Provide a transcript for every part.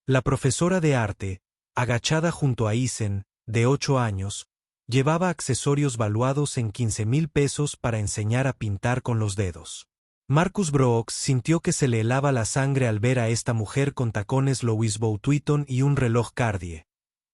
La profesora de arte, agachada junto a Isen, de 8 años, llevaba accesorios valuados en 15,000 pesos para enseñar a pintar con los dedos. Marcus Brooks sintió que se le helaba la sangre al ver a esta mujer con tacones Louis Vuitton y un reloj Cartier,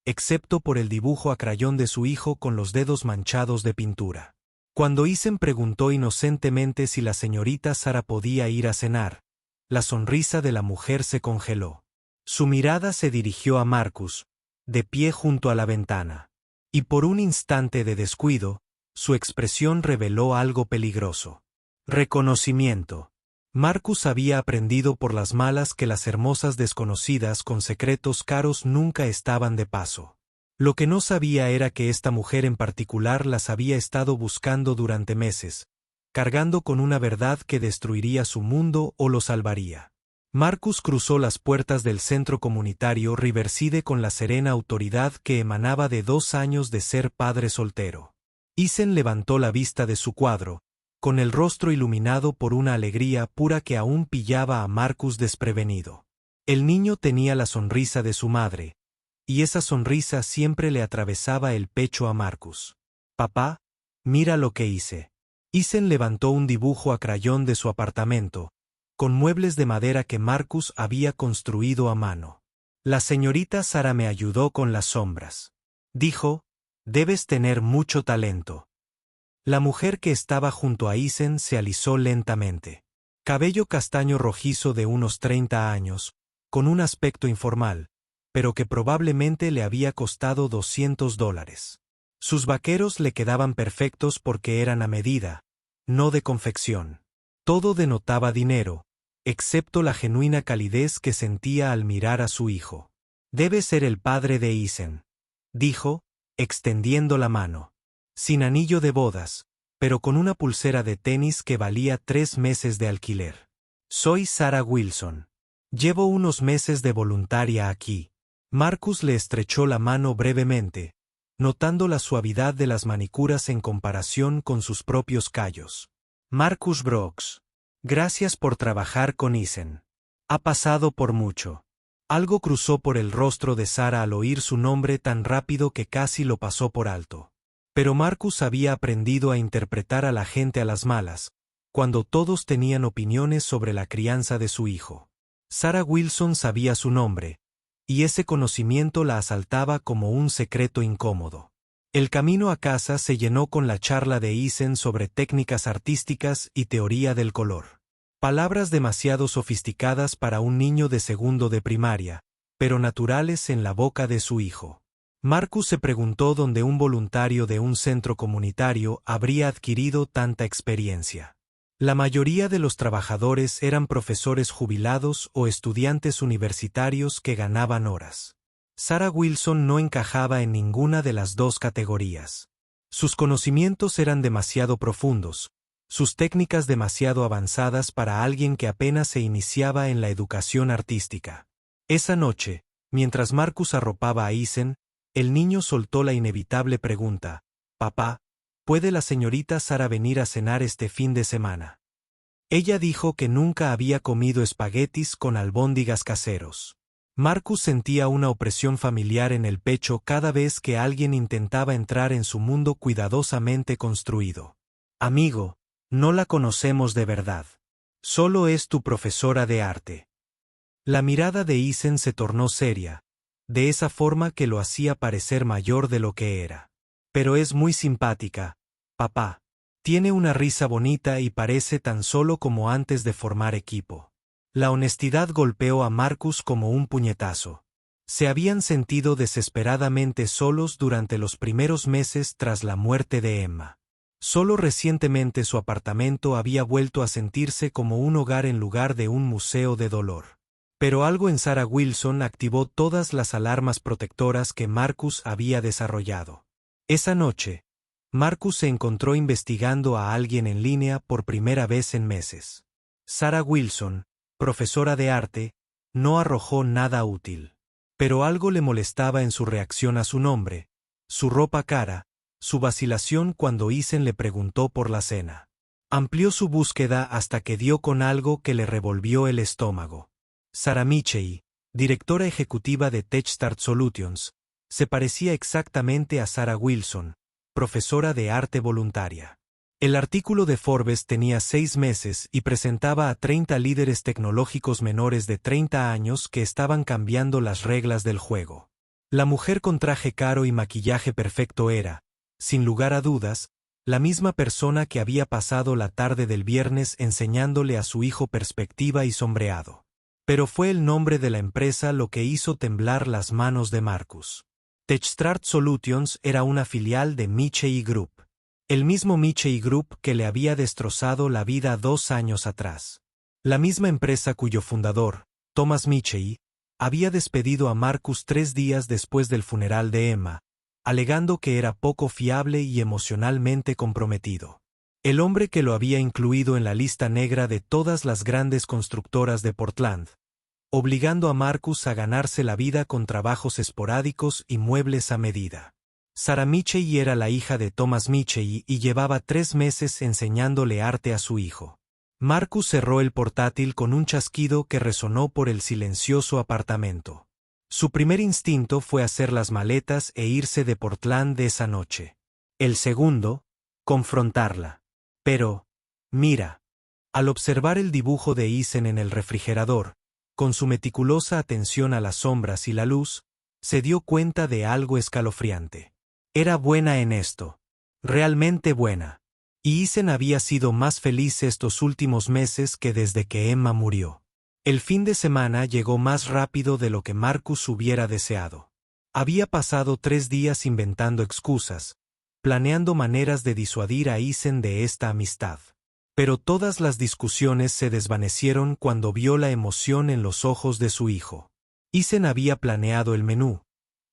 excepto por el dibujo a crayón de su hijo con los dedos manchados de pintura. Cuando Isen preguntó inocentemente si la señorita Sara podía ir a cenar, la sonrisa de la mujer se congeló. Su mirada se dirigió a Marcus, de pie junto a la ventana. Y por un instante de descuido, su expresión reveló algo peligroso. Reconocimiento. Marcus había aprendido por las malas que las hermosas desconocidas con secretos caros nunca estaban de paso. Lo que no sabía era que esta mujer en particular las había estado buscando durante meses, cargando con una verdad que destruiría su mundo o lo salvaría. Marcus cruzó las puertas del centro comunitario Riverside con la serena autoridad que emanaba de 2 años de ser padre soltero. Isen levantó la vista de su cuadro, con el rostro iluminado por una alegría pura que aún pillaba a Marcus desprevenido. El niño tenía la sonrisa de su madre, y esa sonrisa siempre le atravesaba el pecho a Marcus. «Papá, mira lo que hice». Isen levantó un dibujo a crayón de su apartamento, con muebles de madera que Marcus había construido a mano. «La señorita Sara me ayudó con las sombras», dijo. «Debes tener mucho talento». La mujer que estaba junto a Isen se alisó lentamente. Cabello castaño rojizo de unos 30 años, con un aspecto informal, pero que probablemente le había costado $200. Sus vaqueros le quedaban perfectos porque eran a medida, no de confección. Todo denotaba dinero, excepto la genuina calidez que sentía al mirar a su hijo. «Debe ser el padre de Isen», dijo, extendiendo la mano. «Sin anillo de bodas, pero con una pulsera de tenis que valía 3 meses de alquiler. Soy Sarah Wilson. Llevo unos meses de voluntaria aquí». Marcus le estrechó la mano brevemente, notando la suavidad de las manicuras en comparación con sus propios callos. «Marcus Brooks. Gracias por trabajar con Isen. Ha pasado por mucho». Algo cruzó por el rostro de Sara al oír su nombre tan rápido que casi lo pasó por alto. Pero Marcus había aprendido a interpretar a la gente a las malas, cuando todos tenían opiniones sobre la crianza de su hijo. Sarah Wilson sabía su nombre, y ese conocimiento la asaltaba como un secreto incómodo. El camino a casa se llenó con la charla de Isen sobre técnicas artísticas y teoría del color. Palabras demasiado sofisticadas para un niño de segundo de primaria, pero naturales en la boca de su hijo. Marcus se preguntó dónde un voluntario de un centro comunitario habría adquirido tanta experiencia. La mayoría de los trabajadores eran profesores jubilados o estudiantes universitarios que ganaban horas. Sarah Wilson no encajaba en ninguna de las dos categorías. Sus conocimientos eran demasiado profundos, sus técnicas demasiado avanzadas para alguien que apenas se iniciaba en la educación artística. Esa noche, mientras Marcus arropaba a Isen, el niño soltó la inevitable pregunta: «Papá, ¿puede la señorita Sara venir a cenar este fin de semana?» Ella dijo que nunca había comido espaguetis con albóndigas caseros. Marcus sentía una opresión familiar en el pecho cada vez que alguien intentaba entrar en su mundo cuidadosamente construido. «Amigo, no la conocemos de verdad. Solo es tu profesora de arte». La mirada de Isen se tornó seria, de esa forma que lo hacía parecer mayor de lo que era. «Pero es muy simpática, papá. Tiene una risa bonita y parece tan solo como antes de formar equipo». La honestidad golpeó a Marcus como un puñetazo. Se habían sentido desesperadamente solos durante los primeros meses tras la muerte de Emma. Solo recientemente su apartamento había vuelto a sentirse como un hogar en lugar de un museo de dolor. Pero algo en Sarah Wilson activó todas las alarmas protectoras que Marcus había desarrollado. Esa noche, Marcus se encontró investigando a alguien en línea por primera vez en meses. Sarah Wilson, profesora de arte, no arrojó nada útil. Pero algo le molestaba en su reacción a su nombre, su ropa cara, su vacilación cuando Isen le preguntó por la cena. Amplió su búsqueda hasta que dio con algo que le revolvió el estómago. «Sarah Michei», directora ejecutiva de TechStart Solutions, se parecía exactamente a Sarah Wilson, profesora de arte voluntaria. El artículo de Forbes tenía 6 meses y presentaba a 30 líderes tecnológicos menores de 30 años que estaban cambiando las reglas del juego. La mujer con traje caro y maquillaje perfecto era, sin lugar a dudas, la misma persona que había pasado la tarde del viernes enseñándole a su hijo perspectiva y sombreado. Pero fue el nombre de la empresa lo que hizo temblar las manos de Marcus. TechStart Solutions era una filial de Michei Group. El mismo Michei Group que le había destrozado la vida 2 años atrás. La misma empresa cuyo fundador, Thomas Michei, había despedido a Marcus 3 días después del funeral de Emma, alegando que era poco fiable y emocionalmente comprometido. El hombre que lo había incluido en la lista negra de todas las grandes constructoras de Portland, obligando a Marcus a ganarse la vida con trabajos esporádicos y muebles a medida. Sarah Michei era la hija de Thomas Michei y llevaba 3 meses enseñándole arte a su hijo. Marcus cerró el portátil con un chasquido que resonó por el silencioso apartamento. Su primer instinto fue hacer las maletas e irse de Portland de esa noche. El segundo, confrontarla. Pero, mira. Al observar el dibujo de Eisen en el refrigerador, con su meticulosa atención a las sombras y la luz, se dio cuenta de algo escalofriante. Era buena en esto. Realmente buena. Y Eisen había sido más feliz estos últimos meses que desde que Emma murió. El fin de semana llegó más rápido de lo que Marcus hubiera deseado. Había pasado 3 días inventando excusas, planeando maneras de disuadir a Eisen de esta amistad. Pero todas las discusiones se desvanecieron cuando vio la emoción en los ojos de su hijo. Eisen había planeado el menú,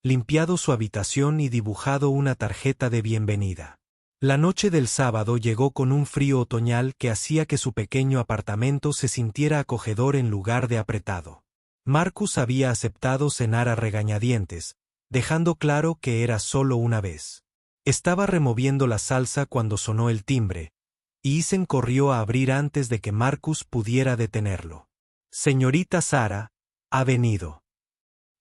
limpiado su habitación y dibujado una tarjeta de bienvenida. La noche del sábado llegó con un frío otoñal que hacía que su pequeño apartamento se sintiera acogedor en lugar de apretado. Marcus había aceptado cenar a regañadientes, dejando claro que era solo una vez. Estaba removiendo la salsa cuando sonó el timbre, y Eisen corrió a abrir antes de que Marcus pudiera detenerlo. «Señorita Sarah, ha venido».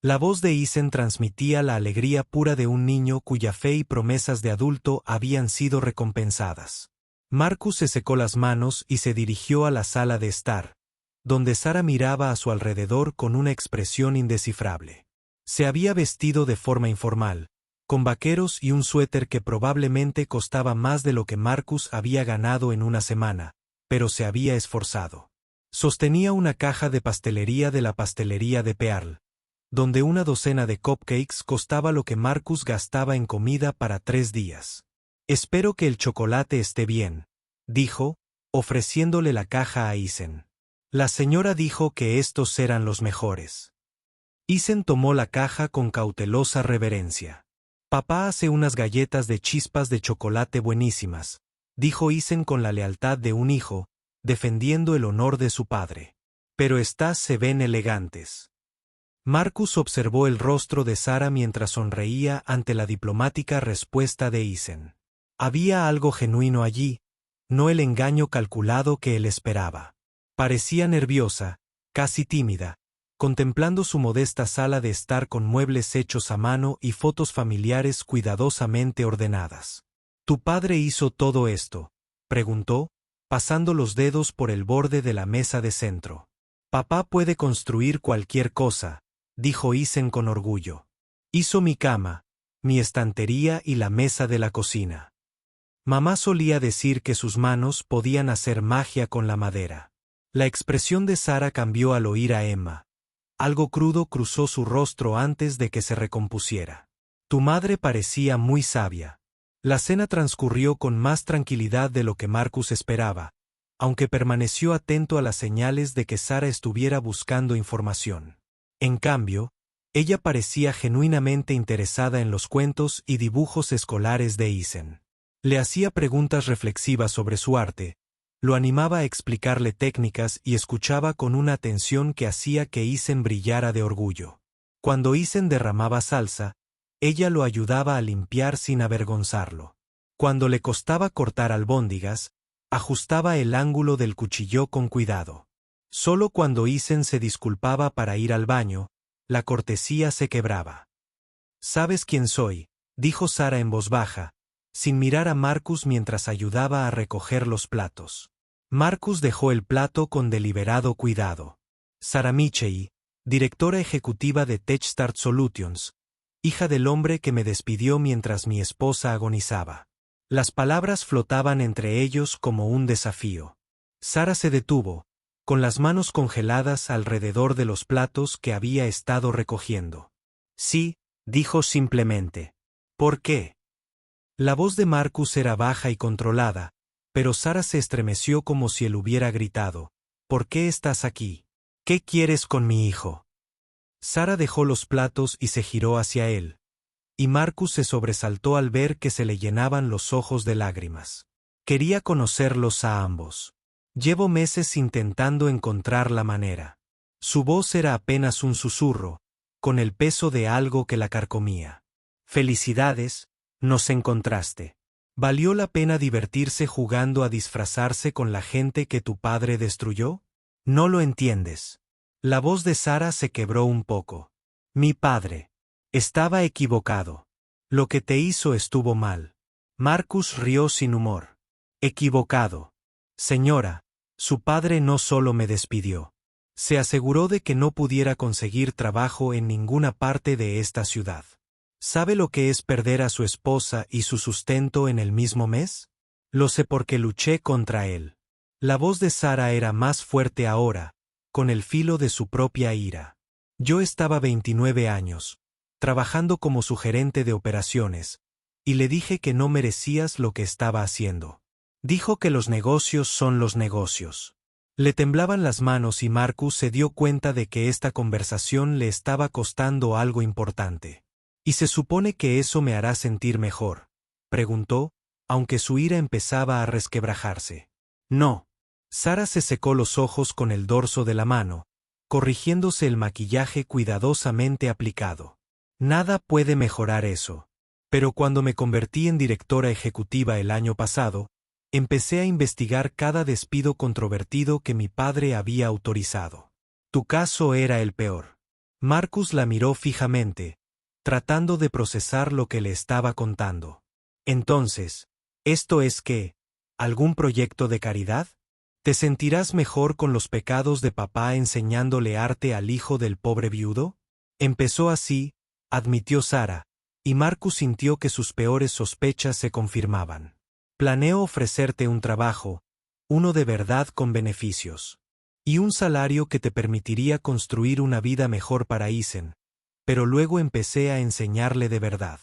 La voz de Eisen transmitía la alegría pura de un niño cuya fe y promesas de adulto habían sido recompensadas. Marcus se secó las manos y se dirigió a la sala de estar, donde Sarah miraba a su alrededor con una expresión indescifrable. Se había vestido de forma informal, con vaqueros y un suéter que probablemente costaba más de lo que Marcus había ganado en una semana, pero se había esforzado. Sostenía una caja de pastelería de la pastelería de Pearl, donde una docena de cupcakes costaba lo que Marcus gastaba en comida para 3 días. «Espero que el chocolate esté bien», dijo, ofreciéndole la caja a Eisen. La señora dijo que estos eran los mejores. Eisen tomó la caja con cautelosa reverencia. «Papá hace unas galletas de chispas de chocolate buenísimas», dijo Eisen con la lealtad de un hijo, defendiendo el honor de su padre. «Pero estas se ven elegantes». Marcus observó el rostro de Sarah mientras sonreía ante la diplomática respuesta de Eisen. Había algo genuino allí, no el engaño calculado que él esperaba. Parecía nerviosa, casi tímida, contemplando su modesta sala de estar con muebles hechos a mano y fotos familiares cuidadosamente ordenadas. «¿Tu padre hizo todo esto?», preguntó, pasando los dedos por el borde de la mesa de centro. «Papá puede construir cualquier cosa», dijo Eisen con orgullo. «Hizo mi cama, mi estantería y la mesa de la cocina». Mamá solía decir que sus manos podían hacer magia con la madera. La expresión de Sarah cambió al oír a Emma. Algo crudo cruzó su rostro antes de que se recompusiera. «Tu madre parecía muy sabia». La cena transcurrió con más tranquilidad de lo que Marcus esperaba, aunque permaneció atento a las señales de que Sarah estuviera buscando información. En cambio, ella parecía genuinamente interesada en los cuentos y dibujos escolares de Eisen. Le hacía preguntas reflexivas sobre su arte, lo animaba a explicarle técnicas y escuchaba con una atención que hacía que Eisen brillara de orgullo. Cuando Eisen derramaba salsa, ella lo ayudaba a limpiar sin avergonzarlo. Cuando le costaba cortar albóndigas, ajustaba el ángulo del cuchillo con cuidado. Solo cuando Eisen se disculpaba para ir al baño, la cortesía se quebraba. «¿Sabes quién soy?», dijo Sara en voz baja, sin mirar a Marcus mientras ayudaba a recoger los platos. Marcus dejó el plato con deliberado cuidado. «Sara Michei, directora ejecutiva de TechStart Solutions, hija del hombre que me despidió mientras mi esposa agonizaba». Las palabras flotaban entre ellos como un desafío. Sara se detuvo, con las manos congeladas alrededor de los platos que había estado recogiendo. «Sí», dijo simplemente. «¿Por qué?». La voz de Marcus era baja y controlada, pero Sara se estremeció como si él hubiera gritado: «¿Por qué estás aquí? ¿Qué quieres con mi hijo?». Sara dejó los platos y se giró hacia él, y Marcus se sobresaltó al ver que se le llenaban los ojos de lágrimas. Quería conocerlos a ambos. «Llevo meses intentando encontrar la manera». Su voz era apenas un susurro, con el peso de algo que la carcomía. «Felicidades, nos encontraste. ¿Valió la pena divertirse jugando a disfrazarse con la gente que tu padre destruyó? No lo entiendes». La voz de Sara se quebró un poco. «Mi padre. Estaba equivocado. Lo que te hizo estuvo mal». Marcus rió sin humor. «Equivocado. Señora, su padre no solo me despidió. Se aseguró de que no pudiera conseguir trabajo en ninguna parte de esta ciudad. ¿Sabe lo que es perder a su esposa y su sustento en el mismo mes? Lo sé porque luché contra él». La voz de Sara era más fuerte ahora, con el filo de su propia ira. «Yo estaba 29 años, trabajando como su gerente de operaciones, y le dije que no merecías lo que estaba haciendo. Dijo que los negocios son los negocios». Le temblaban las manos y Marcus se dio cuenta de que esta conversación le estaba costando algo importante. «¿Y se supone que eso me hará sentir mejor?», preguntó, aunque su ira empezaba a resquebrajarse. «No». Sara se secó los ojos con el dorso de la mano, corrigiéndose el maquillaje cuidadosamente aplicado. «Nada puede mejorar eso. Pero cuando me convertí en directora ejecutiva el año pasado, empecé a investigar cada despido controvertido que mi padre había autorizado. Tu caso era el peor». Marcus la miró fijamente, tratando de procesar lo que le estaba contando. «Entonces, ¿esto es qué? ¿Algún proyecto de caridad? ¿Te sentirás mejor con los pecados de papá enseñándole arte al hijo del pobre viudo?». Empezó así, admitió Sara, y Marcus sintió que sus peores sospechas se confirmaban. «Planeo ofrecerte un trabajo, uno de verdad con beneficios. Y un salario que te permitiría construir una vida mejor para Isen, pero luego empecé a enseñarle de verdad».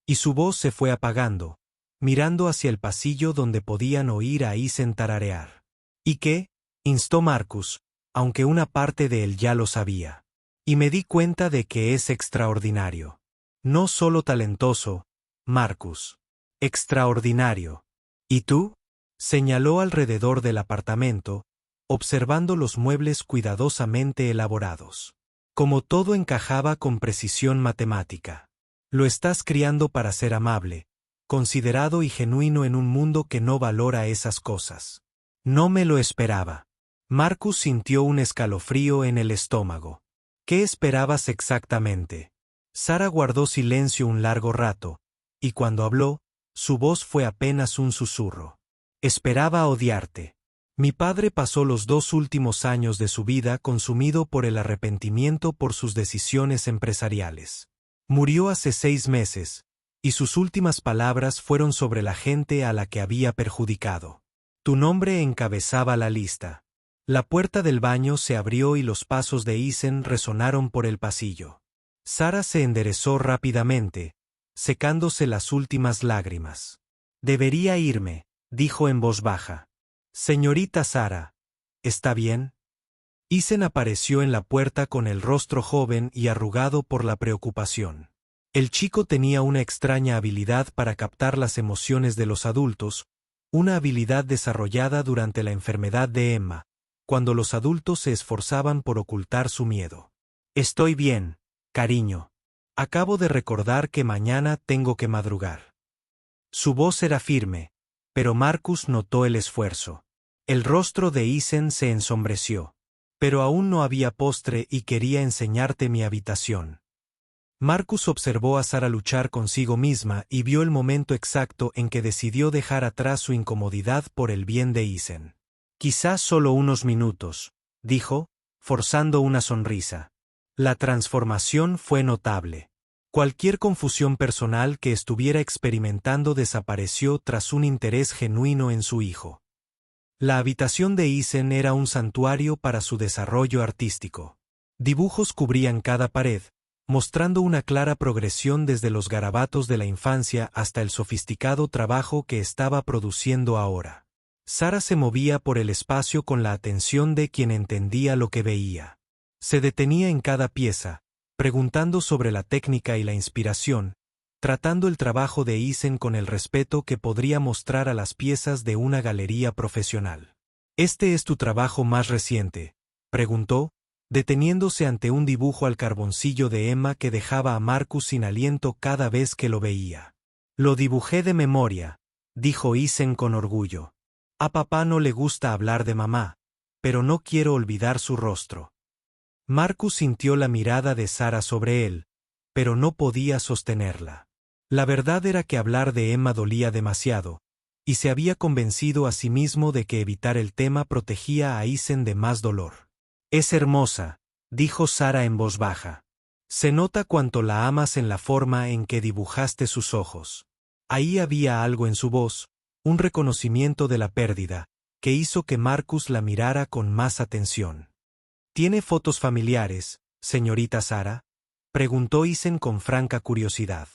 Y su voz se fue apagando, mirando hacia el pasillo donde podían oír a Isen tararear. «¿Y qué?», instó Marcus, aunque una parte de él ya lo sabía. «Y me di cuenta de que es extraordinario. No solo talentoso, Marcus. Extraordinario. ¿Y tú?». Señaló alrededor del apartamento, observando los muebles cuidadosamente elaborados. Como todo encajaba con precisión matemática. «Lo estás criando para ser amable, considerado y genuino en un mundo que no valora esas cosas». «No me lo esperaba». Marcus sintió un escalofrío en el estómago. «¿Qué esperabas exactamente?». Sara guardó silencio un largo rato, y cuando habló, su voz fue apenas un susurro. «Esperaba odiarte. Mi padre pasó los 2 últimos años de su vida consumido por el arrepentimiento por sus decisiones empresariales. Murió hace 6 meses, y sus últimas palabras fueron sobre la gente a la que había perjudicado. Tu nombre encabezaba la lista». La puerta del baño se abrió y los pasos de Isen resonaron por el pasillo. Sara se enderezó rápidamente, secándose las últimas lágrimas. «Debería irme», dijo en voz baja. «Señorita Sara, ¿está bien?». Isen apareció en la puerta con el rostro joven y arrugado por la preocupación. El chico tenía una extraña habilidad para captar las emociones de los adultos, una habilidad desarrollada durante la enfermedad de Emma, cuando los adultos se esforzaban por ocultar su miedo. «Estoy bien, cariño. Acabo de recordar que mañana tengo que madrugar». Su voz era firme, pero Marcus notó el esfuerzo. El rostro de Isen se ensombreció. Pero aún no había postre y quería enseñarte mi habitación. Marcus observó a Sara luchar consigo misma y vio el momento exacto en que decidió dejar atrás su incomodidad por el bien de Isen. Quizás solo unos minutos, dijo, forzando una sonrisa. La transformación fue notable. Cualquier confusión personal que estuviera experimentando desapareció tras un interés genuino en su hijo. La habitación de Isen era un santuario para su desarrollo artístico. Dibujos cubrían cada pared, mostrando una clara progresión desde los garabatos de la infancia hasta el sofisticado trabajo que estaba produciendo ahora. Sara se movía por el espacio con la atención de quien entendía lo que veía. Se detenía en cada pieza, preguntando sobre la técnica y la inspiración, tratando el trabajo de Isen con el respeto que podría mostrar a las piezas de una galería profesional. ¿Este es tu trabajo más reciente?, preguntó, deteniéndose ante un dibujo al carboncillo de Emma que dejaba a Marcus sin aliento cada vez que lo veía. Lo dibujé de memoria, dijo Isen con orgullo. A papá no le gusta hablar de mamá, pero no quiero olvidar su rostro. Marcus sintió la mirada de Sara sobre él, pero no podía sostenerla. La verdad era que hablar de Emma dolía demasiado, y se había convencido a sí mismo de que evitar el tema protegía a Isen de más dolor. Es hermosa, dijo Sara en voz baja. Se nota cuánto la amas en la forma en que dibujaste sus ojos. Ahí había algo en su voz, un reconocimiento de la pérdida, que hizo que Marcus la mirara con más atención. ¿Tiene fotos familiares, señorita Sara?, preguntó Isen con franca curiosidad.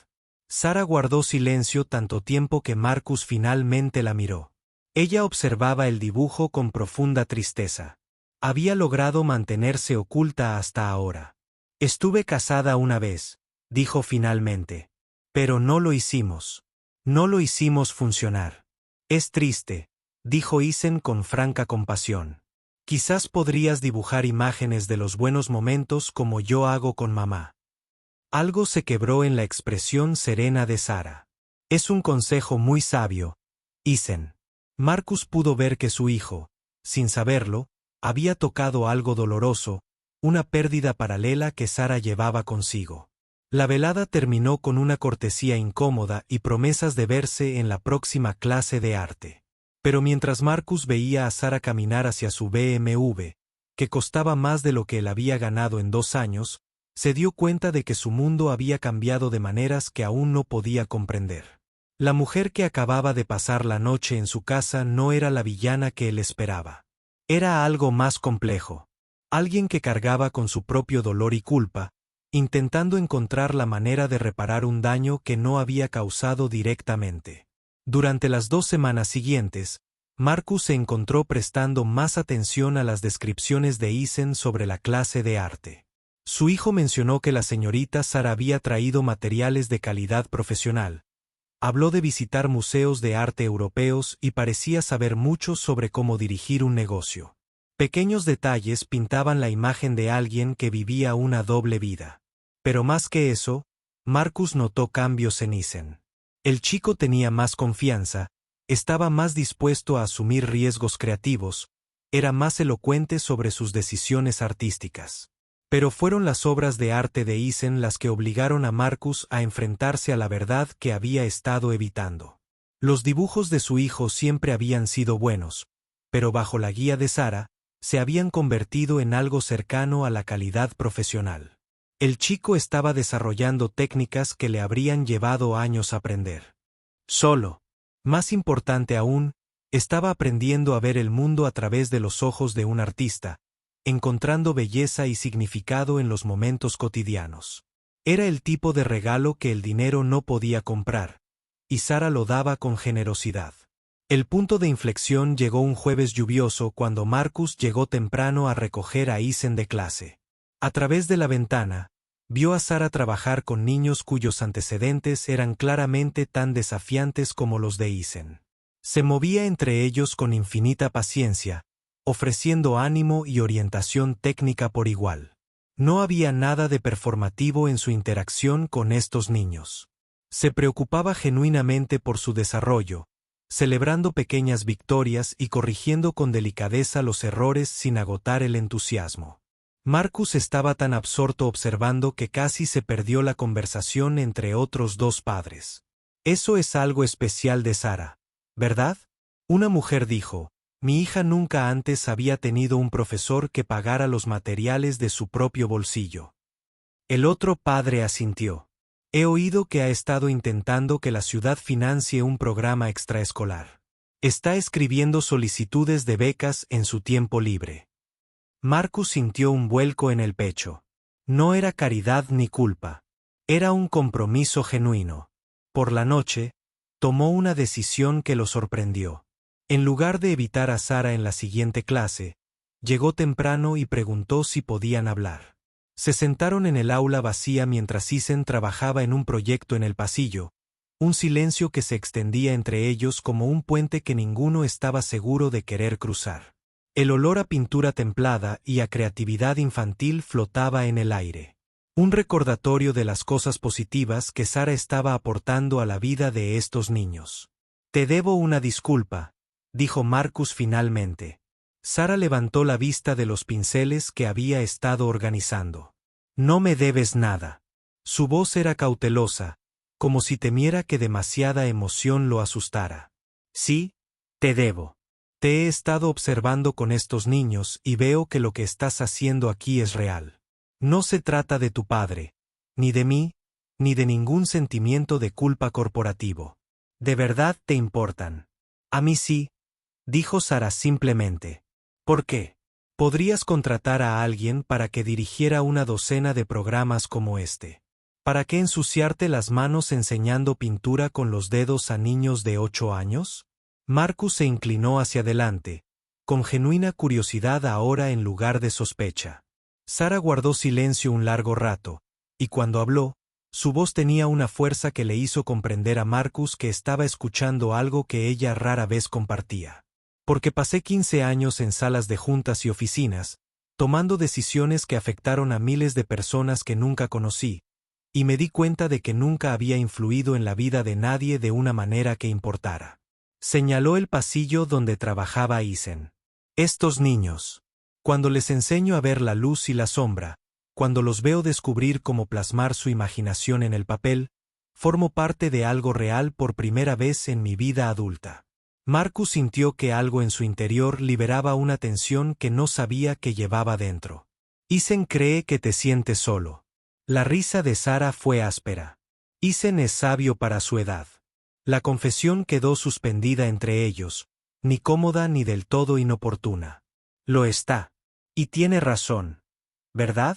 Sara guardó silencio tanto tiempo que Marcus finalmente la miró. Ella observaba el dibujo con profunda tristeza. Había logrado mantenerse oculta hasta ahora. Estuve casada una vez, dijo finalmente. Pero no lo hicimos. No lo hicimos funcionar. Es triste, dijo Isen con franca compasión. Quizás podrías dibujar imágenes de los buenos momentos como yo hago con mamá. Algo se quebró en la expresión serena de Sara. Es un consejo muy sabio, Isen. Marcus pudo ver que su hijo, sin saberlo, había tocado algo doloroso, una pérdida paralela que Sara llevaba consigo. La velada terminó con una cortesía incómoda y promesas de verse en la próxima clase de arte. Pero mientras Marcus veía a Sara caminar hacia su BMW, que costaba más de lo que él había ganado en 2 años, se dio cuenta de que su mundo había cambiado de maneras que aún no podía comprender. La mujer que acababa de pasar la noche en su casa no era la villana que él esperaba. Era algo más complejo. Alguien que cargaba con su propio dolor y culpa, intentando encontrar la manera de reparar un daño que no había causado directamente. Durante las 2 semanas siguientes, Marcus se encontró prestando más atención a las descripciones de Isen sobre la clase de arte. Su hijo mencionó que la señorita Sara había traído materiales de calidad profesional. Habló de visitar museos de arte europeos y parecía saber mucho sobre cómo dirigir un negocio. Pequeños detalles pintaban la imagen de alguien que vivía una doble vida. Pero más que eso, Marcus notó cambios en Isen. El chico tenía más confianza, estaba más dispuesto a asumir riesgos creativos, era más elocuente sobre sus decisiones artísticas. Pero fueron las obras de arte de Isen las que obligaron a Marcus a enfrentarse a la verdad que había estado evitando. Los dibujos de su hijo siempre habían sido buenos, pero bajo la guía de Sara, se habían convertido en algo cercano a la calidad profesional. El chico estaba desarrollando técnicas que le habrían llevado años aprender. Solo, más importante aún, estaba aprendiendo a ver el mundo a través de los ojos de un artista, encontrando belleza y significado en los momentos cotidianos. Era el tipo de regalo que el dinero no podía comprar, y Sara lo daba con generosidad. El punto de inflexión llegó un jueves lluvioso cuando Marcus llegó temprano a recoger a Isen de clase. A través de la ventana, vio a Sara trabajar con niños cuyos antecedentes eran claramente tan desafiantes como los de Isen. Se movía entre ellos con infinita paciencia, ofreciendo ánimo y orientación técnica por igual. No había nada de performativo en su interacción con estos niños. Se preocupaba genuinamente por su desarrollo, celebrando pequeñas victorias y corrigiendo con delicadeza los errores sin agotar el entusiasmo. Marcus estaba tan absorto observando que casi se perdió la conversación entre otros dos padres. Eso es algo especial de Sara, ¿verdad? Una mujer dijo, mi hija nunca antes había tenido un profesor que pagara los materiales de su propio bolsillo. El otro padre asintió. He oído que ha estado intentando que la ciudad financie un programa extraescolar. Está escribiendo solicitudes de becas en su tiempo libre. Marcus sintió un vuelco en el pecho. No era caridad ni culpa. Era un compromiso genuino. Por la noche, tomó una decisión que lo sorprendió. En lugar de evitar a Sara en la siguiente clase, llegó temprano y preguntó si podían hablar. Se sentaron en el aula vacía mientras Eisen trabajaba en un proyecto en el pasillo, un silencio que se extendía entre ellos como un puente que ninguno estaba seguro de querer cruzar. El olor a pintura templada y a creatividad infantil flotaba en el aire. Un recordatorio de las cosas positivas que Sara estaba aportando a la vida de estos niños. Te debo una disculpa, dijo Marcus finalmente. Sara levantó la vista de los pinceles que había estado organizando. No me debes nada. Su voz era cautelosa, como si temiera que demasiada emoción lo asustara. Sí, te debo. Te he estado observando con estos niños y veo que lo que estás haciendo aquí es real. No se trata de tu padre, ni de mí, ni de ningún sentimiento de culpa corporativo. ¿De verdad te importan? A mí sí, dijo Sara simplemente. ¿Por qué? Podrías contratar a alguien para que dirigiera una docena de programas como este. ¿Para qué ensuciarte las manos enseñando pintura con los dedos a niños de 8 años? Marcus se inclinó hacia adelante, con genuina curiosidad ahora en lugar de sospecha. Sara guardó silencio un largo rato, y cuando habló, su voz tenía una fuerza que le hizo comprender a Marcus que estaba escuchando algo que ella rara vez compartía. Porque pasé 15 años en salas de juntas y oficinas, tomando decisiones que afectaron a miles de personas que nunca conocí, y me di cuenta de que nunca había influido en la vida de nadie de una manera que importara. Señaló el pasillo donde trabajaba Eisen. Estos niños. Cuando les enseño a ver la luz y la sombra, cuando los veo descubrir cómo plasmar su imaginación en el papel, formo parte de algo real por primera vez en mi vida adulta. Marcus sintió que algo en su interior liberaba una tensión que no sabía que llevaba dentro. Eisen cree que te sientes solo. La risa de Sara fue áspera. Eisen es sabio para su edad. La confesión quedó suspendida entre ellos, ni cómoda ni del todo inoportuna. Lo está. Y tiene razón. ¿Verdad?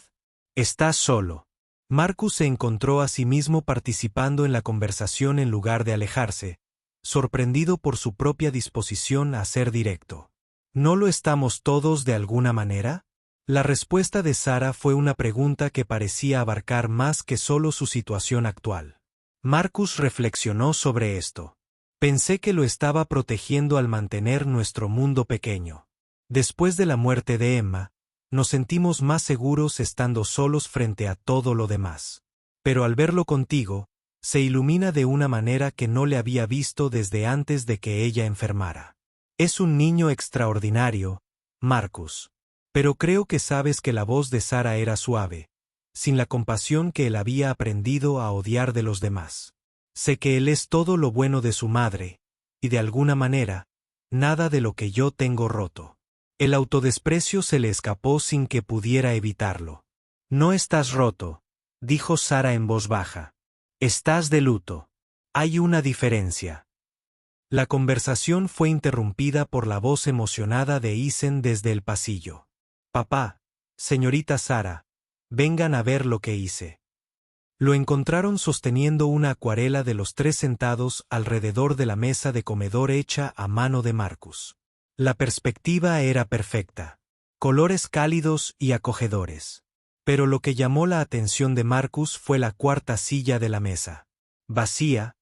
Estás solo. Marcus se encontró a sí mismo participando en la conversación en lugar de alejarse, sorprendido por su propia disposición a ser directo. ¿No lo estamos todos de alguna manera? La respuesta de Sara fue una pregunta que parecía abarcar más que solo su situación actual. Marcus reflexionó sobre esto. Pensé que lo estaba protegiendo al mantener nuestro mundo pequeño. Después de la muerte de Emma, nos sentimos más seguros estando solos frente a todo lo demás. Pero al verlo contigo, se ilumina de una manera que no le había visto desde antes de que ella enfermara. Es un niño extraordinario, Marcus. Pero creo que sabes que la voz de Sara era suave, sin la compasión que él había aprendido a odiar de los demás. Sé que él es todo lo bueno de su madre, y de alguna manera, nada de lo que yo tengo roto. El autodesprecio se le escapó sin que pudiera evitarlo. No estás roto, dijo Sara en voz baja. Estás de luto. Hay una diferencia. La conversación fue interrumpida por la voz emocionada de Eisen desde el pasillo. Papá, señorita Sara, vengan a ver lo que hice. Lo encontraron sosteniendo una acuarela de los tres sentados alrededor de la mesa de comedor hecha a mano de Marcus. La perspectiva era perfecta. Colores cálidos y acogedores. Pero lo que llamó la atención de Marcus fue la cuarta silla de la mesa. Vacía,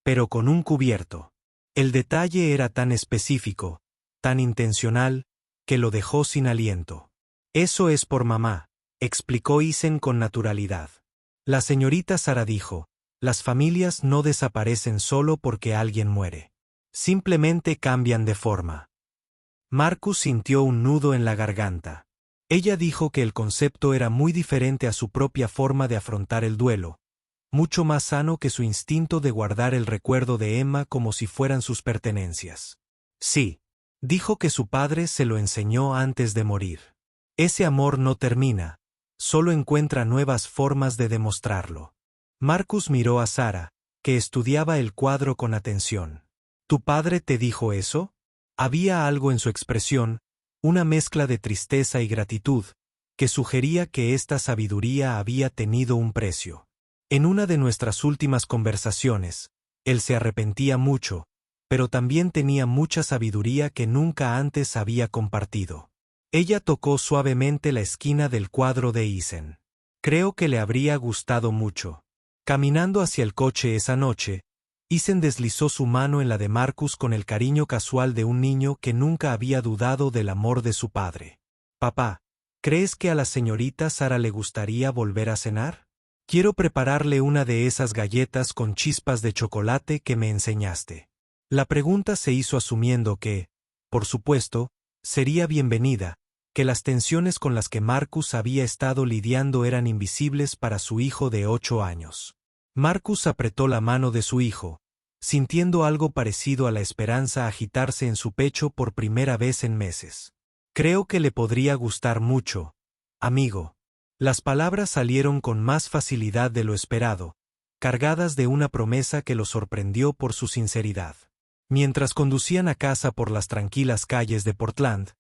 pero con un cubierto. El detalle era tan específico, tan intencional, que lo dejó sin aliento. Eso es por mamá, explicó Eisen con naturalidad. La señorita Sara dijo, las familias no desaparecen solo porque alguien muere. Simplemente cambian de forma. Marcus sintió un nudo en la garganta. Ella dijo que el concepto era muy diferente a su propia forma de afrontar el duelo, mucho más sano que su instinto de guardar el recuerdo de Emma como si fueran sus pertenencias. Sí, dijo que su padre se lo enseñó antes de morir. Ese amor no termina, solo encuentra nuevas formas de demostrarlo. Marcus miró a Sara, que estudiaba el cuadro con atención. ¿Tu padre te dijo eso? Había algo en su expresión, una mezcla de tristeza y gratitud, que sugería que esta sabiduría había tenido un precio. En una de nuestras últimas conversaciones, él se arrepentía mucho, pero también tenía mucha sabiduría que nunca antes había compartido. Ella tocó suavemente la esquina del cuadro de Isen. Creo que le habría gustado mucho. Caminando hacia el coche esa noche, Isen deslizó su mano en la de Marcus con el cariño casual de un niño que nunca había dudado del amor de su padre. Papá, ¿crees que a la señorita Sara le gustaría volver a cenar? Quiero prepararle una de esas galletas con chispas de chocolate que me enseñaste. La pregunta se hizo asumiendo que, por supuesto, sería bienvenida, que las tensiones con las que Marcus había estado lidiando eran invisibles para su hijo de 8 años. Marcus apretó la mano de su hijo, sintiendo algo parecido a la esperanza agitarse en su pecho por primera vez en meses. Creo que le podría gustar mucho, amigo. Las palabras salieron con más facilidad de lo esperado, cargadas de una promesa que lo sorprendió por su sinceridad. Mientras conducían a casa por las tranquilas calles de Portland,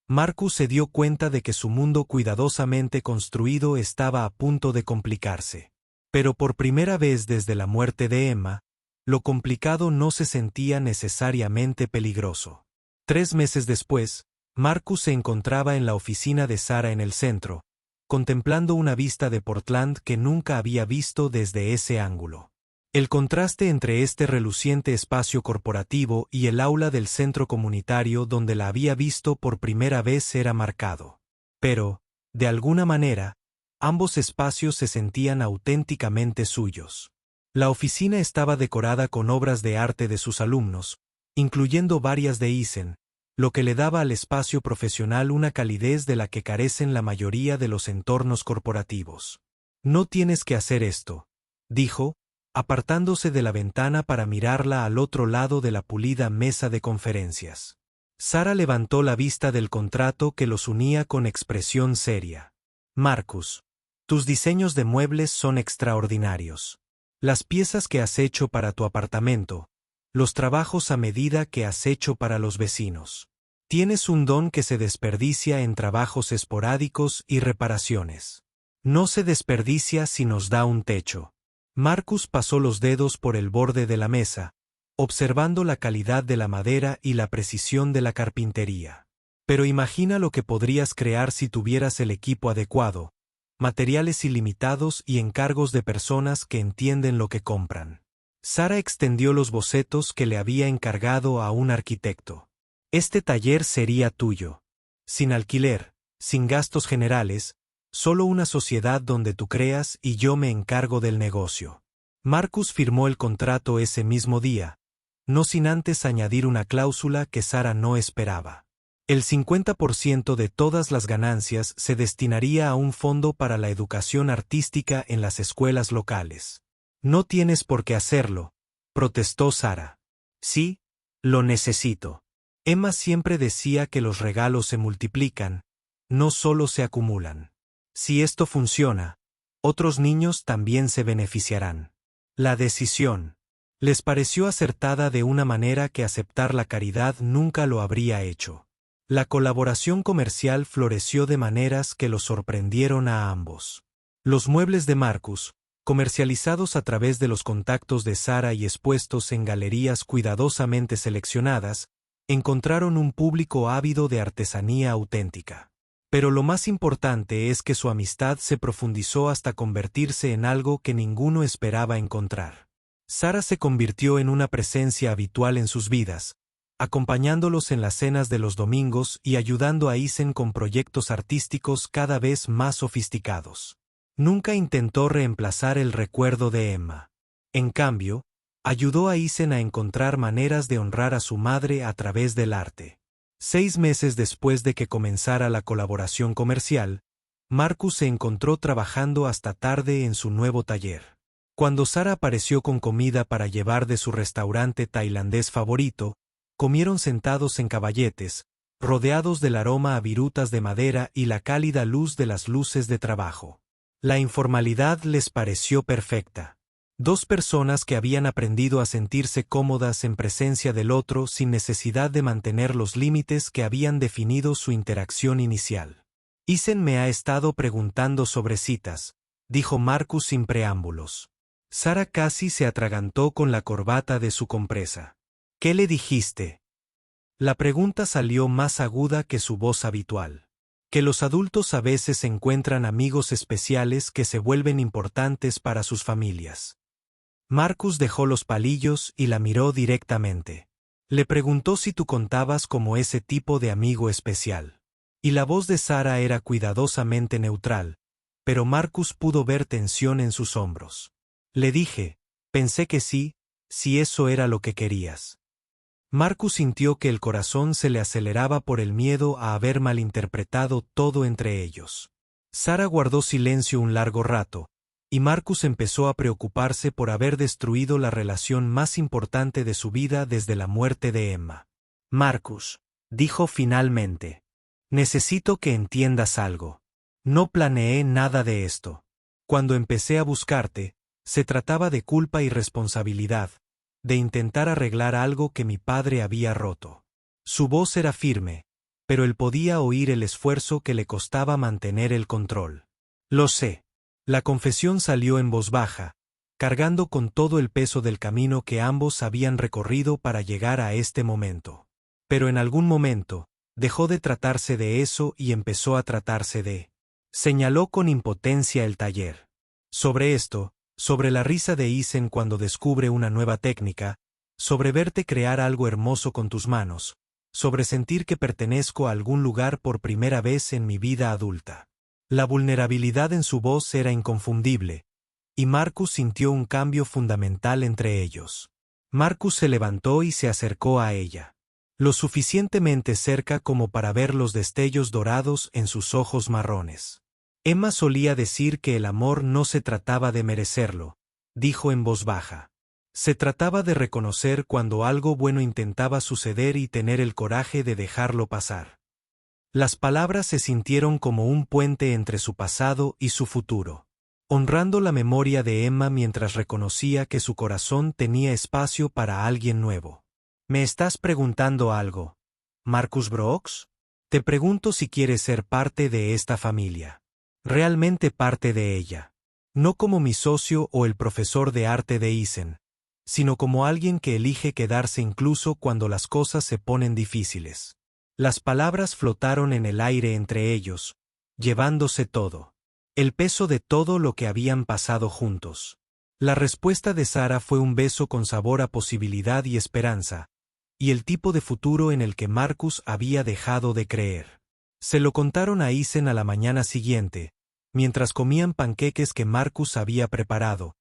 Marcus se dio cuenta de que su mundo cuidadosamente construido estaba a punto de complicarse. Pero por primera vez desde la muerte de Emma, lo complicado no se sentía necesariamente peligroso. 3 meses después, Marcus se encontraba en la oficina de Sara en el centro, contemplando una vista de Portland que nunca había visto desde ese ángulo. El contraste entre este reluciente espacio corporativo y el aula del centro comunitario donde la había visto por primera vez era marcado. Pero, de alguna manera, ambos espacios se sentían auténticamente suyos. La oficina estaba decorada con obras de arte de sus alumnos, incluyendo varias de Isen, lo que le daba al espacio profesional una calidez de la que carecen la mayoría de los entornos corporativos. No tienes que hacer esto, dijo, apartándose de la ventana para mirarla al otro lado de la pulida mesa de conferencias. Sara levantó la vista del contrato que los unía con expresión seria. Marcus, tus diseños de muebles son extraordinarios. Las piezas que has hecho para tu apartamento, los trabajos a medida que has hecho para los vecinos. Tienes un don que se desperdicia en trabajos esporádicos y reparaciones. No se desperdicia si nos da un techo. Marcus pasó los dedos por el borde de la mesa, observando la calidad de la madera y la precisión de la carpintería. Pero imagina lo que podrías crear si tuvieras el equipo adecuado, materiales ilimitados y encargos de personas que entienden lo que compran. Sara extendió los bocetos que le había encargado a un arquitecto. Este taller sería tuyo. Sin alquiler, sin gastos generales, solo una sociedad donde tú creas y yo me encargo del negocio. Marcus firmó el contrato ese mismo día, no sin antes añadir una cláusula que Sara no esperaba. El 50% de todas las ganancias se destinaría a un fondo para la educación artística en las escuelas locales. No tienes por qué hacerlo, protestó Sara. Sí, lo necesito. Emma siempre decía que los regalos se multiplican, no solo se acumulan. Si esto funciona, otros niños también se beneficiarán. La decisión les pareció acertada de una manera que aceptar la caridad nunca lo habría hecho. La colaboración comercial floreció de maneras que los sorprendieron a ambos. Los muebles de Marcus, comercializados a través de los contactos de Sara y expuestos en galerías cuidadosamente seleccionadas, encontraron un público ávido de artesanía auténtica. Pero lo más importante es que su amistad se profundizó hasta convertirse en algo que ninguno esperaba encontrar. Sara se convirtió en una presencia habitual en sus vidas, acompañándolos en las cenas de los domingos y ayudando a Isen con proyectos artísticos cada vez más sofisticados. Nunca intentó reemplazar el recuerdo de Emma. En cambio, Ayudó a Isen a encontrar maneras de honrar a su madre a través del arte. 6 meses después de que comenzara la colaboración comercial, Marcus se encontró trabajando hasta tarde en su nuevo taller. Cuando Sara apareció con comida para llevar de su restaurante tailandés favorito, comieron sentados en caballetes, rodeados del aroma a virutas de madera y la cálida luz de las luces de trabajo. La informalidad les pareció perfecta. Dos personas que habían aprendido a sentirse cómodas en presencia del otro sin necesidad de mantener los límites que habían definido su interacción inicial. Isen me ha estado preguntando sobre citas, dijo Marcus sin preámbulos. Sara casi se atragantó con la corbata de su compresa. ¿Qué le dijiste? La pregunta salió más aguda que su voz habitual. Que los adultos a veces encuentran amigos especiales que se vuelven importantes para sus familias. Marcus dejó los palillos y la miró directamente. Le preguntó si tú contabas como ese tipo de amigo especial. Y la voz de Sara era cuidadosamente neutral, pero Marcus pudo ver tensión en sus hombros. Le dije, pensé que sí, si eso era lo que querías. Marcus sintió que el corazón se le aceleraba por el miedo a haber malinterpretado todo entre ellos. Sara guardó silencio un largo rato, y Marcus empezó a preocuparse por haber destruido la relación más importante de su vida desde la muerte de Emma. Marcus, dijo finalmente, necesito que entiendas algo. No planeé nada de esto. Cuando empecé a buscarte, se trataba de culpa y responsabilidad, de intentar arreglar algo que mi padre había roto. Su voz era firme, pero él podía oír el esfuerzo que le costaba mantener el control. Lo sé. La confesión salió en voz baja, cargando con todo el peso del camino que ambos habían recorrido para llegar a este momento. Pero en algún momento, dejó de tratarse de eso y empezó a tratarse de... Señaló con impotencia el taller. Sobre esto, sobre la risa de Isen cuando descubre una nueva técnica, sobre verte crear algo hermoso con tus manos, sobre sentir que pertenezco a algún lugar por primera vez en mi vida adulta. La vulnerabilidad en su voz era inconfundible, y Marcus sintió un cambio fundamental entre ellos. Marcus se levantó y se acercó a ella. Lo suficientemente cerca como para ver los destellos dorados en sus ojos marrones. Emma solía decir que el amor no se trataba de merecerlo, dijo en voz baja. Se trataba de reconocer cuando algo bueno intentaba suceder y tener el coraje de dejarlo pasar. Las palabras se sintieron como un puente entre su pasado y su futuro, honrando la memoria de Emma mientras reconocía que su corazón tenía espacio para alguien nuevo. ¿Me estás preguntando algo, Marcus Brooks? Te pregunto si quieres ser parte de esta familia. Realmente parte de ella. No como mi socio o el profesor de arte de Isen, sino como alguien que elige quedarse incluso cuando las cosas se ponen difíciles. Las palabras flotaron en el aire entre ellos, llevándose todo. El peso de todo lo que habían pasado juntos. La respuesta de Sara fue un beso con sabor a posibilidad y esperanza, y el tipo de futuro en el que Marcus había dejado de creer. Se lo contaron a Isen a la mañana siguiente, mientras comían panqueques que Marcus había preparado,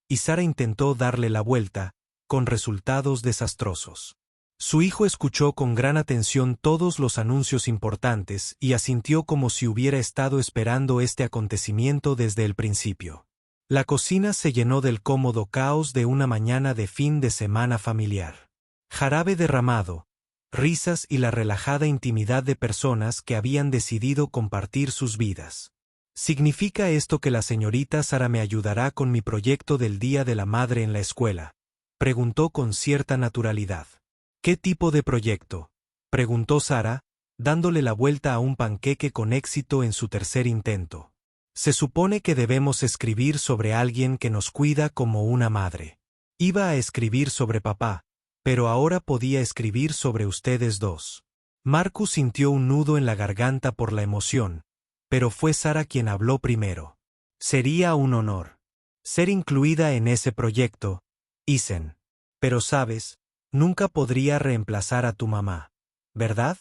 y Sara intentó darle la vuelta, con resultados desastrosos. Su hijo escuchó con gran atención todos los anuncios importantes y asintió como si hubiera estado esperando este acontecimiento desde el principio. La cocina se llenó del cómodo caos de una mañana de fin de semana familiar. Jarabe derramado, risas y la relajada intimidad de personas que habían decidido compartir sus vidas. ¿Significa esto que la señorita Sara me ayudará con mi proyecto del Día de la Madre en la escuela?, preguntó con cierta naturalidad. ¿Qué tipo de proyecto?, preguntó Sara, dándole la vuelta a un panqueque con éxito en su tercer intento. Se supone que debemos escribir sobre alguien que nos cuida como una madre. Iba a escribir sobre papá, pero ahora podía escribir sobre ustedes dos. Marcus sintió un nudo en la garganta por la emoción, pero fue Sara quien habló primero. Sería un honor ser incluida en ese proyecto, Isen. Pero sabes, nunca podría reemplazar a tu mamá, ¿verdad?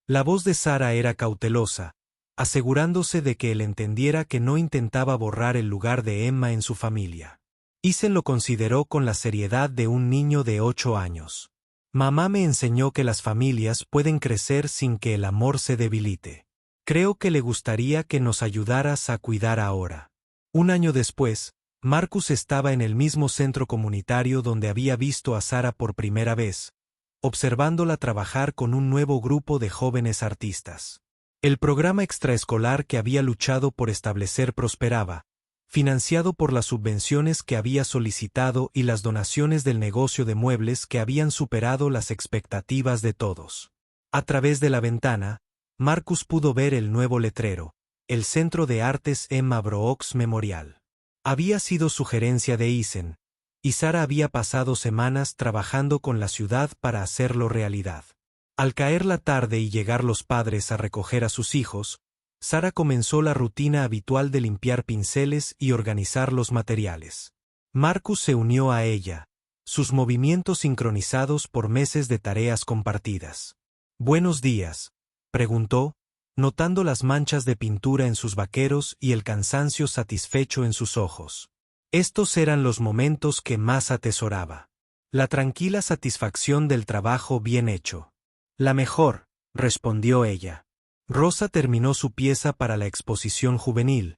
La voz de Sara era cautelosa, asegurándose de que él entendiera que no intentaba borrar el lugar de Emma en su familia. Isen lo consideró con la seriedad de un niño de 8 años. Mamá me enseñó que las familias pueden crecer sin que el amor se debilite. Creo que le gustaría que nos ayudaras a cuidar ahora. Un año después, Marcus estaba en el mismo centro comunitario donde había visto a Sara por primera vez, observándola trabajar con un nuevo grupo de jóvenes artistas. El programa extraescolar que había luchado por establecer prosperaba, financiado por las subvenciones que había solicitado y las donaciones del negocio de muebles que habían superado las expectativas de todos. A través de la ventana, Marcus pudo ver el nuevo letrero, el Centro de Artes Emma Brooks Memorial. Había sido sugerencia de Isen, y Sara había pasado semanas trabajando con la ciudad para hacerlo realidad. Al caer la tarde y llegar los padres a recoger a sus hijos, Sara comenzó la rutina habitual de limpiar pinceles y organizar los materiales. Marcus se unió a ella, sus movimientos sincronizados por meses de tareas compartidas. «Buenos días», preguntó, notando las manchas de pintura en sus vaqueros y el cansancio satisfecho en sus ojos. Estos eran los momentos que más atesoraba. La tranquila satisfacción del trabajo bien hecho. «La mejor», respondió ella. Rosa terminó su pieza para la exposición juvenil,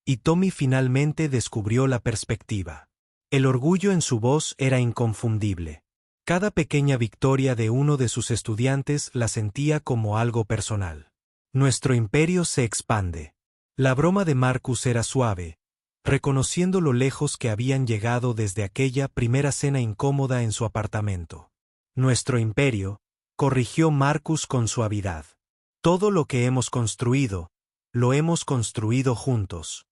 y Tommy finalmente descubrió la perspectiva. El orgullo en su voz era inconfundible. Cada pequeña victoria de uno de sus estudiantes la sentía como algo personal. «Nuestro imperio se expande». La broma de Marcus era suave, reconociendo lo lejos que habían llegado desde aquella primera cena incómoda en su apartamento. «Nuestro imperio», corrigió Marcus con suavidad. «Todo lo que hemos construido, lo hemos construido juntos».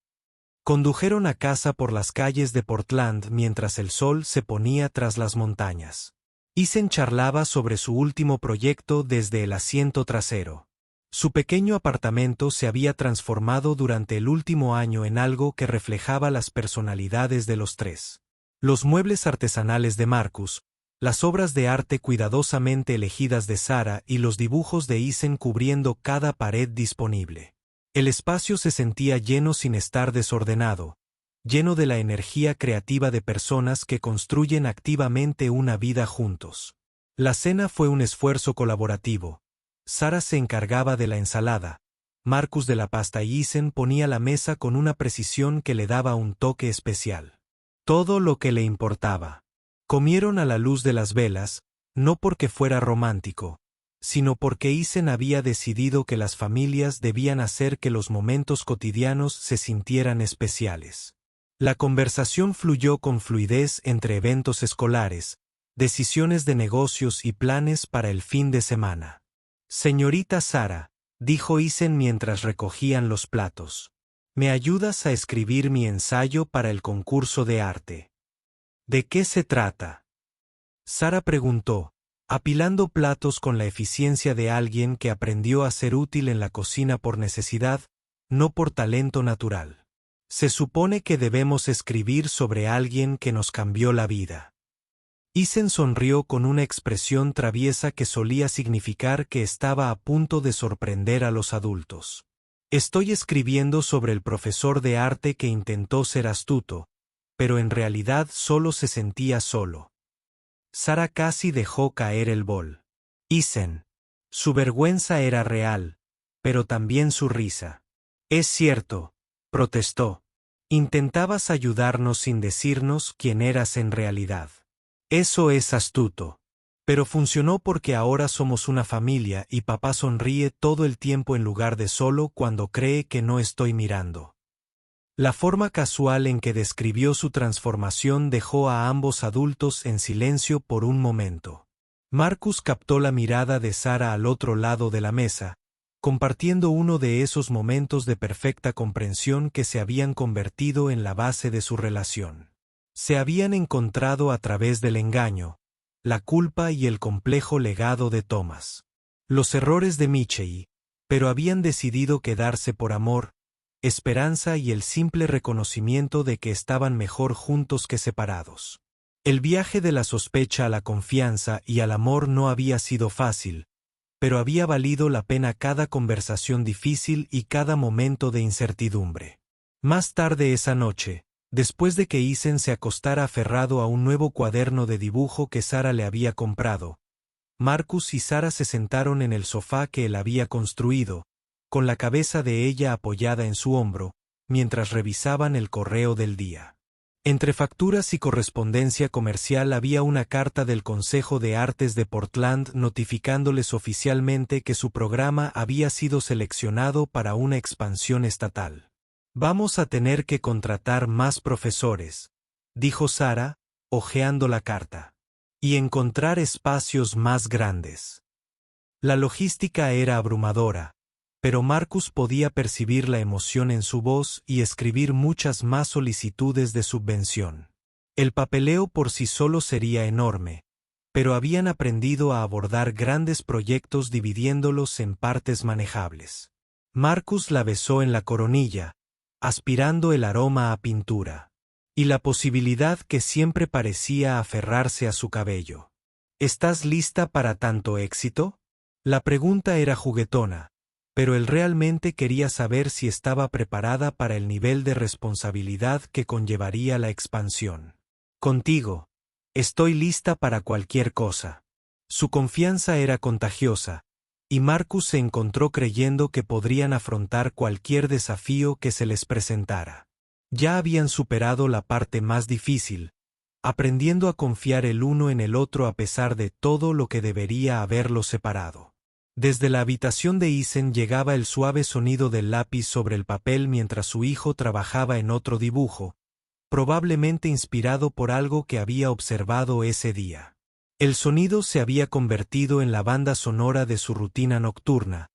Condujeron a casa por las calles de Portland mientras el sol se ponía tras las montañas. Isen charlaba sobre su último proyecto desde el asiento trasero. Su pequeño apartamento se había transformado durante el último año en algo que reflejaba las personalidades de los tres. Los muebles artesanales de Marcus, las obras de arte cuidadosamente elegidas de Sara y los dibujos de Isen cubriendo cada pared disponible. El espacio se sentía lleno sin estar desordenado, lleno de la energía creativa de personas que construyen activamente una vida juntos. La cena fue un esfuerzo colaborativo. Sara se encargaba de la ensalada, Marcus de la pasta y Isen ponía la mesa con una precisión que le daba un toque especial. Todo lo que le importaba. Comieron a la luz de las velas, no porque fuera romántico, sino porque Isen había decidido que las familias debían hacer que los momentos cotidianos se sintieran especiales. La conversación fluyó con fluidez entre eventos escolares, decisiones de negocios y planes para el fin de semana. «Señorita Sara», dijo Isen mientras recogían los platos, «¿me ayudas a escribir mi ensayo para el concurso de arte?» «¿De qué se trata?», Sara preguntó, apilando platos con la eficiencia de alguien que aprendió a ser útil en la cocina por necesidad, no por talento natural. «Se supone que debemos escribir sobre alguien que nos cambió la vida». Isen sonrió con una expresión traviesa que solía significar que estaba a punto de sorprender a los adultos. «Estoy escribiendo sobre el profesor de arte que intentó ser astuto, pero en realidad solo se sentía solo». Sara casi dejó caer el bol. «Isen». Su vergüenza era real, pero también su risa. «Es cierto», protestó. «Intentabas ayudarnos sin decirnos quién eras en realidad. Eso es astuto. Pero funcionó porque ahora somos una familia y papá sonríe todo el tiempo en lugar de solo cuando cree que no estoy mirando». La forma casual en que describió su transformación dejó a ambos adultos en silencio por un momento. Marcus captó la mirada de Sara al otro lado de la mesa, compartiendo uno de esos momentos de perfecta comprensión que se habían convertido en la base de su relación. Se habían encontrado a través del engaño, la culpa y el complejo legado de Thomas. Los errores de Michei, pero habían decidido quedarse por amor, esperanza y el simple reconocimiento de que estaban mejor juntos que separados. El viaje de la sospecha a la confianza y al amor no había sido fácil, pero había valido la pena cada conversación difícil y cada momento de incertidumbre. Más tarde esa noche, Después de que Isen se acostara aferrado a un nuevo cuaderno de dibujo que Sara le había comprado, Marcus y Sara se sentaron en el sofá que él había construido, con la cabeza de ella apoyada en su hombro, mientras revisaban el correo del día. Entre facturas y correspondencia comercial había una carta del Consejo de Artes de Portland notificándoles oficialmente que su programa había sido seleccionado para una expansión estatal. «Vamos a tener que contratar más profesores», dijo Sara, hojeando la carta, «y encontrar espacios más grandes». La logística era abrumadora, pero Marcus podía percibir la emoción en su voz y escribir muchas más solicitudes de subvención. El papeleo por sí solo sería enorme, pero habían aprendido a abordar grandes proyectos dividiéndolos en partes manejables. Marcus la besó en la coronilla, aspirando el aroma a pintura, y la posibilidad que siempre parecía aferrarse a su cabello. ¿Estás lista para tanto éxito? La pregunta era juguetona, pero él realmente quería saber si estaba preparada para el nivel de responsabilidad que conllevaría la expansión. «Contigo. Estoy lista para cualquier cosa». Su confianza era contagiosa, y Marcus se encontró creyendo que podrían afrontar cualquier desafío que se les presentara. Ya habían superado la parte más difícil, aprendiendo a confiar el uno en el otro a pesar de todo lo que debería haberlos separado. Desde la habitación de Isen llegaba el suave sonido del lápiz sobre el papel mientras su hijo trabajaba en otro dibujo, probablemente inspirado por algo que había observado ese día. El sonido se había convertido en la banda sonora de su rutina nocturna,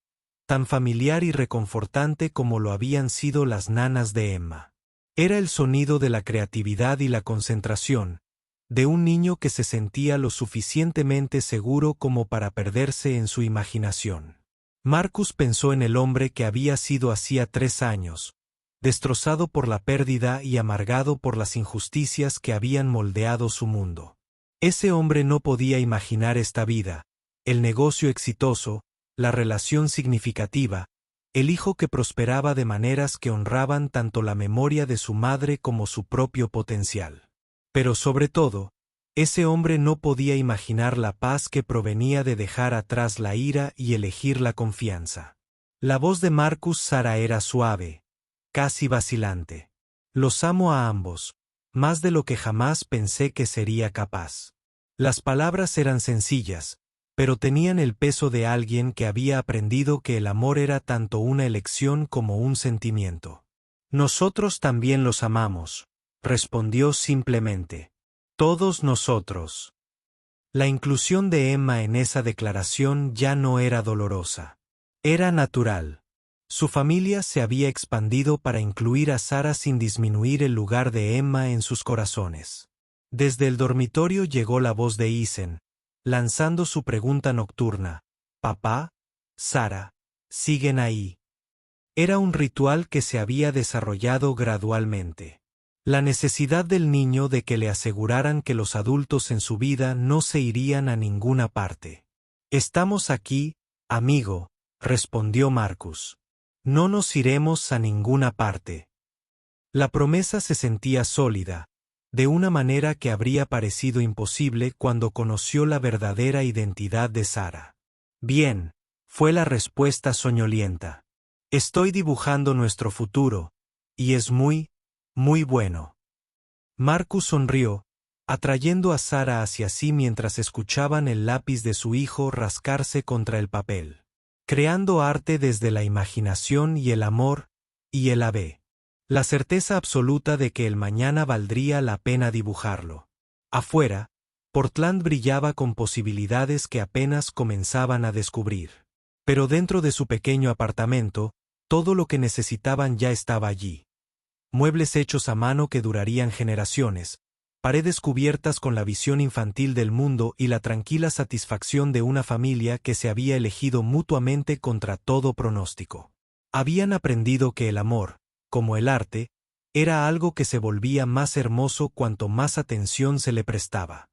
tan familiar y reconfortante como lo habían sido las nanas de Emma. Era el sonido de la creatividad y la concentración, de un niño que se sentía lo suficientemente seguro como para perderse en su imaginación. Marcus pensó en el hombre que había sido hacía 3 años, destrozado por la pérdida y amargado por las injusticias que habían moldeado su mundo. Ese hombre no podía imaginar esta vida, el negocio exitoso, la relación significativa, el hijo que prosperaba de maneras que honraban tanto la memoria de su madre como su propio potencial. Pero sobre todo, ese hombre no podía imaginar la paz que provenía de dejar atrás la ira y elegir la confianza. La voz de Marcus Sara era suave, casi vacilante. «Los amo a ambos, más de lo que jamás pensé que sería capaz». Las palabras eran sencillas, pero tenían el peso de alguien que había aprendido que el amor era tanto una elección como un sentimiento. «Nosotros también los amamos», respondió simplemente. «Todos nosotros». La inclusión de Emma en esa declaración ya no era dolorosa. Era natural. Su familia se había expandido para incluir a Sara sin disminuir el lugar de Emma en sus corazones. Desde el dormitorio llegó la voz de Isen, lanzando su pregunta nocturna: «Papá, Sara, ¿siguen ahí?». Era un ritual que se había desarrollado gradualmente. La necesidad del niño de que le aseguraran que los adultos en su vida no se irían a ninguna parte. «Estamos aquí, amigo», respondió Marcus. «No nos iremos a ninguna parte». La promesa se sentía sólida, de una manera que habría parecido imposible cuando conoció la verdadera identidad de Sara. «Bien», fue la respuesta soñolienta. «Estoy dibujando nuestro futuro, y es muy, muy bueno». Marcus sonrió, atrayendo a Sara hacia sí mientras escuchaban el lápiz de su hijo rascarse contra el papel. «Creando arte desde la imaginación y el amor, y el ave. La certeza absoluta de que el mañana valdría la pena dibujarlo». Afuera, Portland brillaba con posibilidades que apenas comenzaban a descubrir. Pero dentro de su pequeño apartamento, todo lo que necesitaban ya estaba allí. Muebles hechos a mano que durarían generaciones, paredes cubiertas con la visión infantil del mundo y la tranquila satisfacción de una familia que se había elegido mutuamente contra todo pronóstico. Habían aprendido que el amor, como el arte, era algo que se volvía más hermoso cuanto más atención se le prestaba.